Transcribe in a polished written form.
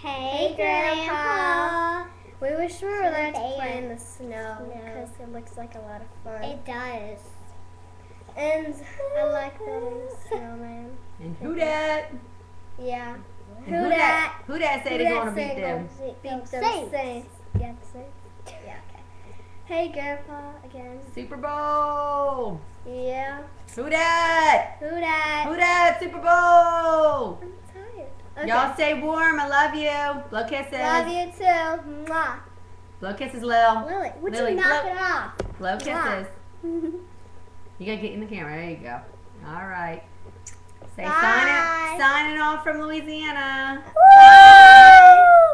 Hey, Grandpa. We wish we were allowed to play in the snow because it looks like a lot of fun. It does. And I like the snowman. And who dat? Yeah. And who dat? Who dat say they're gonna beat them? Beat them Saints. Yeah, the Saints. Yeah, okay. Hey, Grandpa, again. Super Bowl. Yeah. Who dat? Who dat? Who dat? Super Bowl. I'm tired. Okay. Y'all stay warm. I love you. Blow kisses. Love you too. Mwah. Blow kisses, Lil. Lily, would Lily, you knock it off? Blow kisses. Mwah. You gotta get in the camera. There you go. All right. Say Bye. signing off from Louisiana. Bye.